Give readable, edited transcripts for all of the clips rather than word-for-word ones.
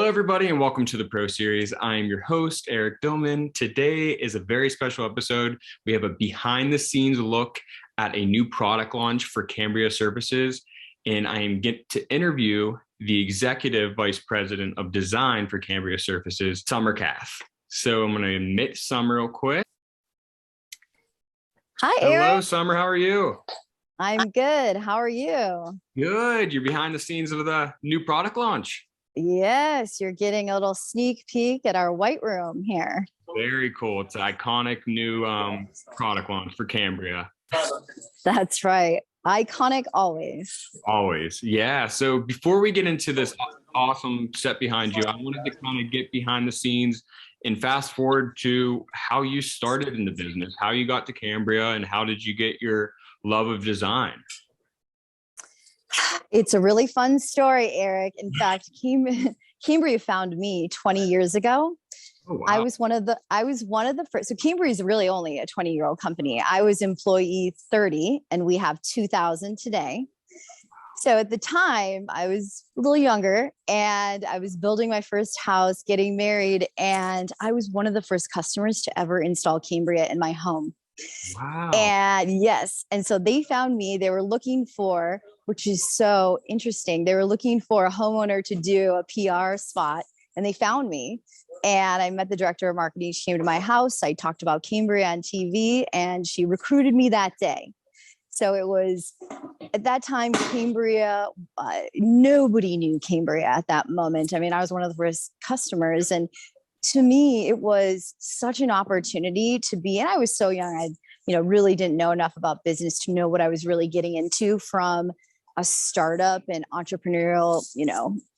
Hello, everybody, and welcome to the Pro Series. I am your host, Eric Dillman. Today is a very special episode. We have a behind-the-scenes look at a new product launch for Cambria Services, and I am get to interview the Executive Vice President of Design for Cambria Services, Kath. So I'm going to admit Summer real quick. Hi, Hello, Eric. Summer. How are you? I'm good. How are you? Good. You're behind the scenes of the new product launch. Yes, you're getting a little sneak peek at our white room here. Very cool. It's an iconic new product launch for Cambria. That's right. Iconic always. Always. Yeah. So before we get into this awesome set behind you, I wanted to kind of get behind the scenes and fast forward to how you started in the business, how you got to Cambria, and how did you get your love of design? It's a really fun story, Eric. In fact, Cambria found me 20 years ago. Oh, wow. I was one of the first. So Cambria is really only a 20-year-old company. I was employee 30, and we have 2,000 today. So at the time, I was a little younger, and I was building my first house, getting married, and I was one of the first customers to ever install Cambria in my home. Wow. And yes, and so they found me. They were looking for, which is so interesting, they were looking for a homeowner to do a PR spot, and they found me. And I met the director of marketing. She came to my house. I talked about Cambria on TV, and she recruited me that day. So it was at that time, Cambria, nobody knew Cambria at that moment. I mean, I was one of the first customers, and to me, it was such an opportunity to be, and I was so young, I really didn't know enough about business to know what I was really getting into from a startup and entrepreneurial,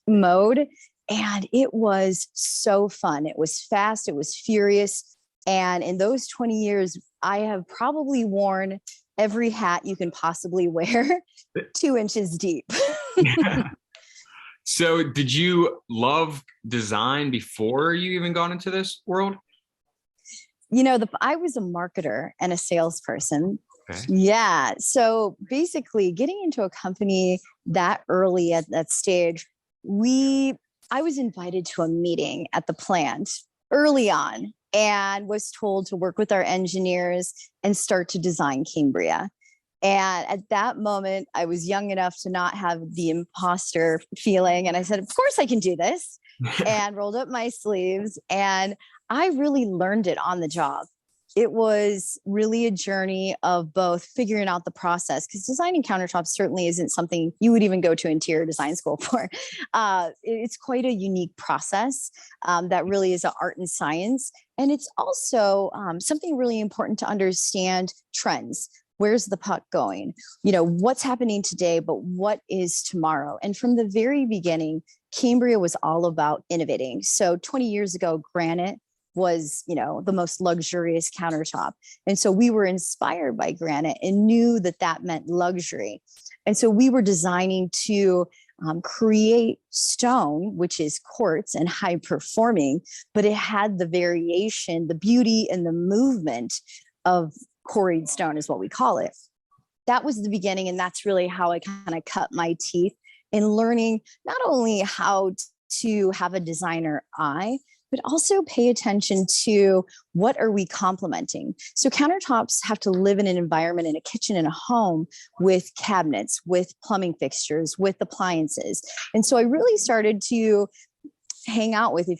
mode. And it was so fun. It was fast. It was furious. And in those 20 years, I have probably worn every hat you can possibly wear 2 inches deep. So did you love design before you even got into this world? I was a marketer and a salesperson. Okay. Yeah. So basically getting into a company that early at that stage, I was invited to a meeting at the plant early on and was told to work with our engineers and start to design Cambria. And at that moment, I was young enough to not have the imposter feeling. And I said, of course I can do this, and rolled up my sleeves. And I really learned it on the job. It was really a journey of both figuring out the process, because designing countertops certainly isn't something you would even go to interior design school for. It's quite a unique process that really is an art and science. And it's also something really important to understand trends. Where's the puck going? What's happening today, but what is tomorrow? And from the very beginning, Cambria was all about innovating. So 20 years ago, granite was, the most luxurious countertop. And so we were inspired by granite and knew that that meant luxury. And so we were designing to create stone, which is quartz and high performing, but it had the variation, the beauty, and the movement of quarried stone is what we call it. That was the beginning. And that's really how I kind of cut my teeth in learning not only how to have a designer eye, but also pay attention to what are we complementing. So countertops have to live in an environment, in a kitchen, in a home, with cabinets, with plumbing fixtures, with appliances. And so I really started to hang out with,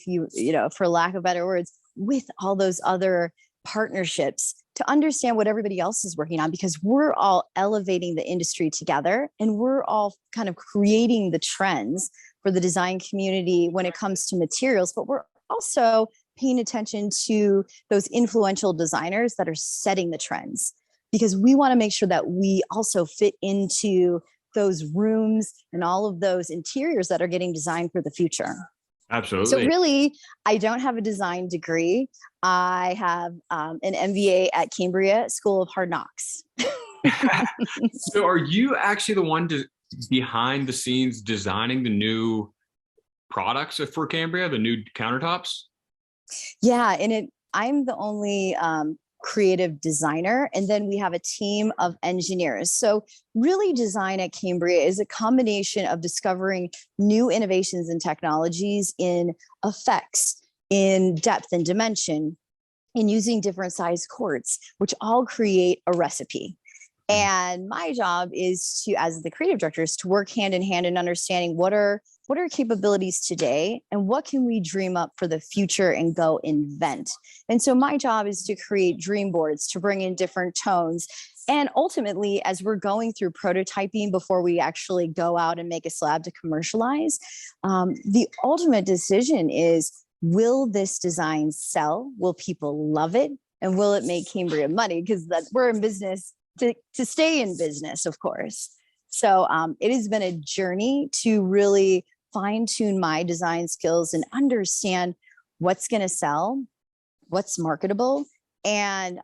for lack of better words, with all those other partnerships to understand what everybody else is working on, because we're all elevating the industry together, and we're all kind of creating the trends for the design community when it comes to materials, but we're also paying attention to those influential designers that are setting the trends, because we want to make sure that we also fit into those rooms and all of those interiors that are getting designed for the future. Absolutely. So really, I don't have a design degree. I have an MBA at Cambria School of Hard Knocks. So are you actually the one behind the scenes designing the new products for Cambria, the new countertops? Yeah, and I'm the only creative designer, and then we have a team of engineers. So really, design at Cambria is a combination of discovering new innovations and technologies in effects, in depth and dimension, in using different size quartz, which all create a recipe. And my job is to, as the creative director, is to work hand in hand in understanding what are capabilities today and what can we dream up for the future and go invent. And so my job is to create dream boards, to bring in different tones. And ultimately, as we're going through prototyping before we actually go out and make a slab to commercialize, the ultimate decision is, will this design sell? Will people love it? And will it make Cambria money? Because we're in business to stay in business, of course. So it has been a journey to really fine tune my design skills and understand what's going to sell, what's marketable. And,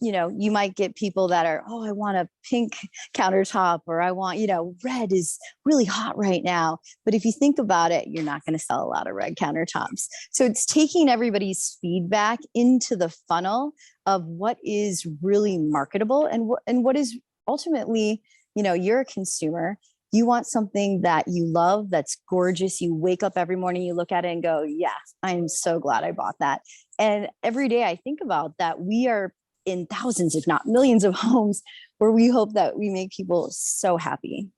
you know, you might get people that are, oh, I want a pink countertop, or I want, you know, red is really hot right now. But if you think about it, you're not going to sell a lot of red countertops. So it's taking everybody's feedback into the funnel of what is really marketable and what is ultimately, you know, you're a consumer. You want something that you love, that's gorgeous. You wake up every morning, you look at it and go, yeah, I'm so glad I bought that. And every day I think about that. We are in thousands, if not millions of homes where we hope that we make people so happy.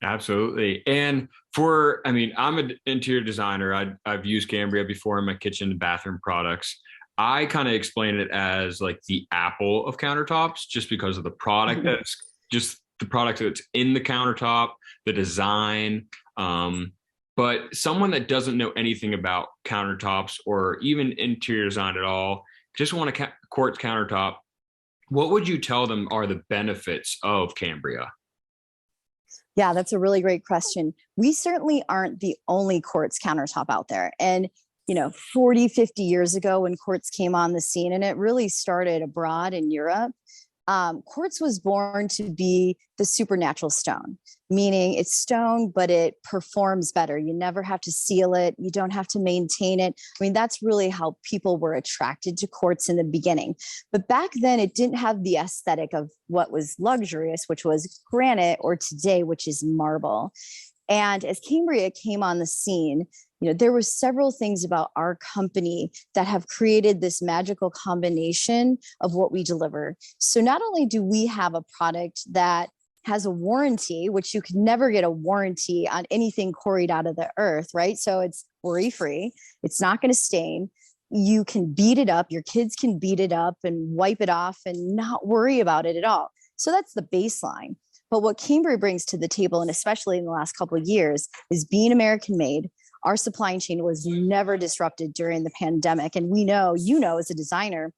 Absolutely. And I'm an interior designer. I've used Cambria before in my kitchen and bathroom products. I kind of explain it as like the Apple of countertops, just because of the product that's just the product that's in the countertop, the design. But someone that doesn't know anything about countertops or even interior design at all, just want a quartz countertop, what would you tell them are the benefits of Cambria? Yeah, that's a really great question. We certainly aren't the only quartz countertop out there. And, you know, 40, 50 years ago when quartz came on the scene, and it really started abroad in Europe, quartz was born to be the supernatural stone, meaning it's stone, but it performs better. You never have to seal it. You don't have to maintain it. I mean, that's really how people were attracted to quartz in the beginning. But back then, it didn't have the aesthetic of what was luxurious, which was granite, or today, which is marble. And as Cambria came on the scene, you know, there were several things about our company that have created this magical combination of what we deliver. So not only do we have a product that has a warranty, which you could never get a warranty on anything quarried out of the earth, right? So it's worry-free. It's not going to stain. You can beat it up. Your kids can beat it up and wipe it off and not worry about it at all. So that's the baseline. But what Cambria brings to the table, and especially in the last couple of years, is being American made. Our supply chain was never disrupted during the pandemic. And we know, you know, as a designer,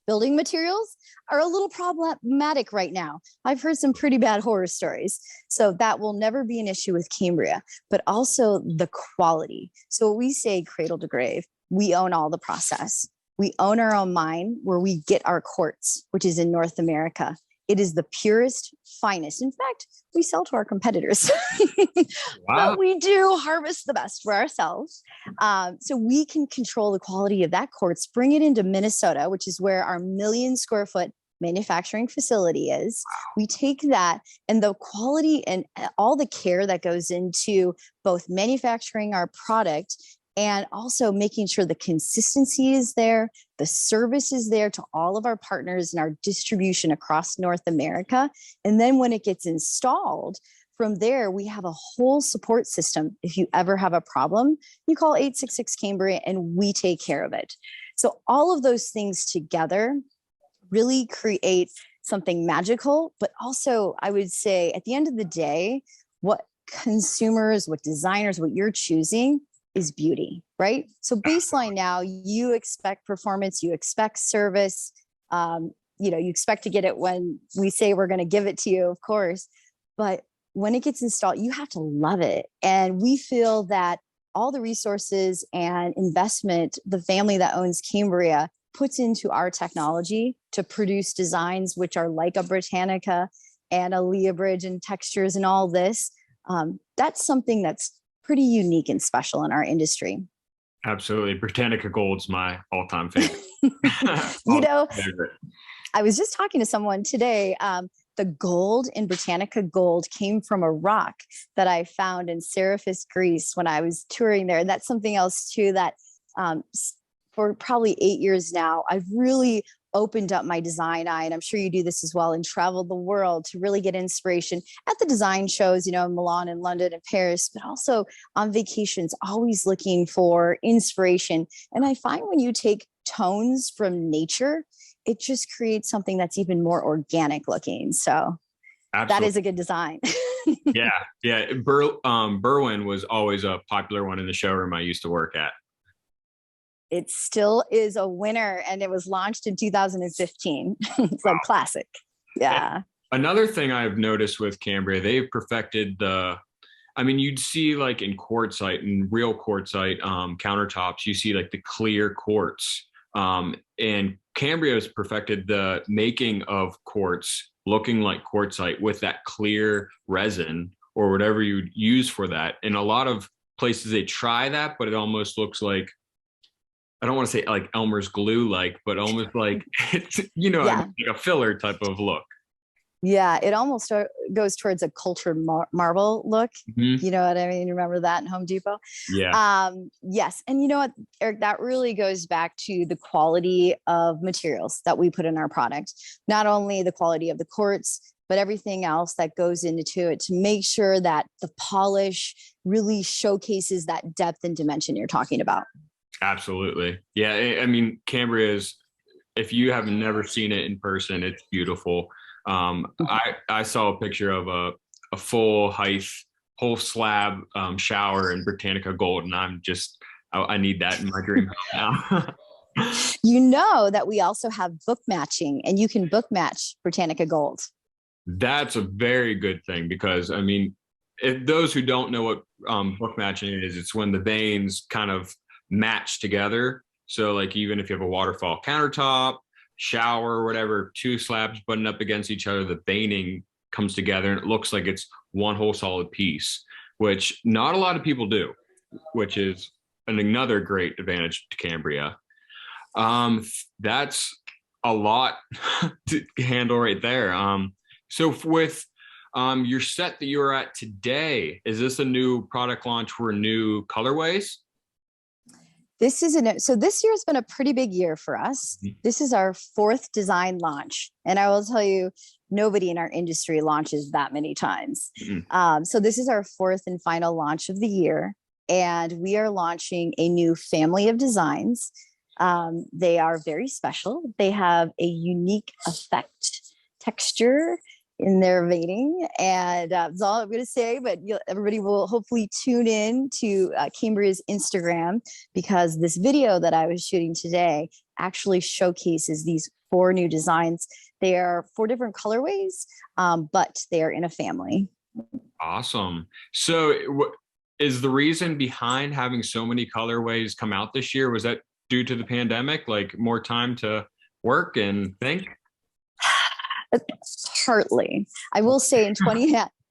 building materials are a little problematic right now. I've heard some pretty bad horror stories. So that will never be an issue with Cambria, but also the quality. So we say cradle to grave, we own all the process. We own our own mine where we get our quartz, which is in North America. It is the purest, finest. In fact, we sell to our competitors. Wow. But we do harvest the best for ourselves. So we can control the quality of that quartz, bring it into Minnesota, which is where our 1,000,000 square foot manufacturing facility is. We take that and the quality and all the care that goes into both manufacturing our product and also making sure the consistency is there, the service is there to all of our partners and our distribution across North America. And then when it gets installed, from there, we have a whole support system. If you ever have a problem, you call 866 Cambria and we take care of it. So all of those things together really create something magical, but also I would say at the end of the day, what consumers, what designers, what you're choosing is beauty, right? So baseline now, you expect performance, you expect service, you know, you expect to get it when we say we're going to give it to you, of course. But when it gets installed, you have to love it. And we feel that all the resources and investment the family that owns Cambria puts into our technology to produce designs which are like a Britannica and a Leah Bridge and textures and all this, that's something that's pretty unique and special in our industry. Absolutely. Britannica Gold's my all-time favorite. You know, favorite. I was just talking to someone today. The gold in Britannica gold came from a rock that I found in Seraphis, Greece when I was touring there. And that's something else too that for probably 8 years now, I've really opened up my design eye, and I'm sure you do this as well, and traveled the world to really get inspiration at the design shows, in Milan and London and Paris, but also on vacations, always looking for inspiration. And I find when you take tones from nature, it just creates something that's even more organic looking. So That is a good design. Yeah. Yeah. Berwyn was always a popular one in the showroom I used to work at. It still is a winner, and it was launched in 2015. It's wow. A classic. Yeah. Another thing I've noticed with Cambria, they've perfected you'd see like in quartzite and real quartzite countertops, you see like the clear quartz. And Cambria has perfected the making of quartz looking like quartzite with that clear resin or whatever you use for that. In a lot of places they try that, but it almost looks like, I don't want to say like Elmer's glue, but almost like it's, like a filler type of look. Yeah, it almost goes towards a cultured marble look. Mm-hmm. You know what I mean? Remember that in Home Depot? Yeah. Yes. And you know what, Eric, that really goes back to the quality of materials that we put in our product. Not only the quality of the quartz, but everything else that goes into it to make sure that the polish really showcases that depth and dimension you're talking about. Absolutely. Yeah. I mean, Cambria is, if you have never seen it in person, it's beautiful. I saw a picture of a full height, whole slab shower in Britannica gold, and I need that in my dream house now. You know that we also have book matching, and you can book match Britannica gold. That's a very good thing, because I mean, if those who don't know what book matching is, it's when the veins kind of match together. So like even if you have a waterfall countertop, shower, whatever, two slabs buttoned up against each other, the veining comes together and it looks like it's one whole solid piece, which not a lot of people do, which is another great advantage to Cambria. That's a lot to handle right there. So with your set that you're at today, is this a new product launch for new colorways? So this year has been a pretty big year for us. This is our 4th design launch. And I will tell you, nobody in our industry launches that many times. So this is our 4th and final launch of the year. And we are launching a new family of designs. They are very special. They have a unique effect, texture in their veining, and that's all I'm going to say, but everybody will hopefully tune in to Cambria's Instagram, because this video that I was shooting today actually showcases these 4 new designs. They are 4 different colorways, but they are in a family. Awesome. So is the reason behind having so many colorways come out this year, was that due to the pandemic, like more time to work and think? Partly. I will say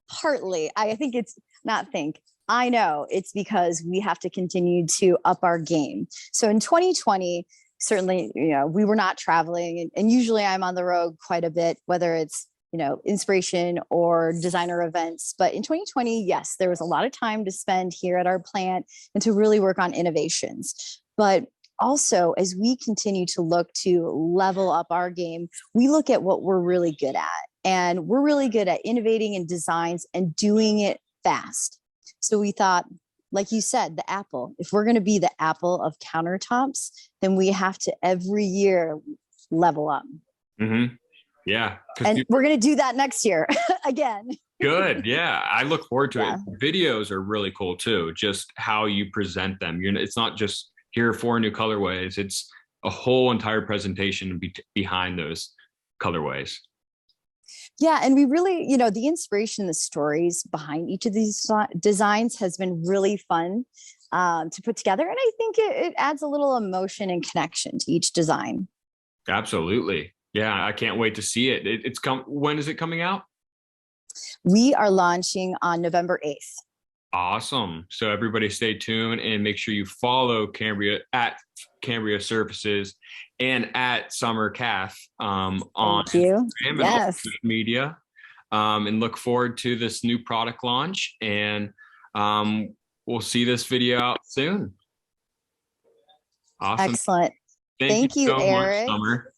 partly. I think it's not think. I know it's because we have to continue to up our game. So in 2020, certainly, we were not traveling, and usually I'm on the road quite a bit, whether it's, inspiration or designer events. But in 2020, yes, there was a lot of time to spend here at our plant and to really work on innovations. But also, as we continue to look to level up our game, we look at what we're really good at. And we're really good at innovating in designs and doing it fast. So we thought, like you said, the Apple, if we're going to be the Apple of countertops, then we have to every year level up. Mm-hmm. Yeah. And we're going to do that next year again. Good. Yeah. I look forward to it. Videos are really cool too. Just how you present them. It's not just here are 4 new colorways. It's a whole entire presentation behind those colorways. Yeah. And we really, the inspiration, the stories behind each of these designs has been really fun to put together. And I think it adds a little emotion and connection to each design. Absolutely. Yeah. I can't wait to see it. When is it coming out? We are launching on November 8th. Awesome. So everybody stay tuned and make sure you follow Cambria at Cambria Services and at Summer Kath on Thank you. Instagram and all Yes. social media. And look forward to this new product launch. And we'll see this video out soon. Awesome. Excellent. Thank Thank you you, so much, Eric. Summer.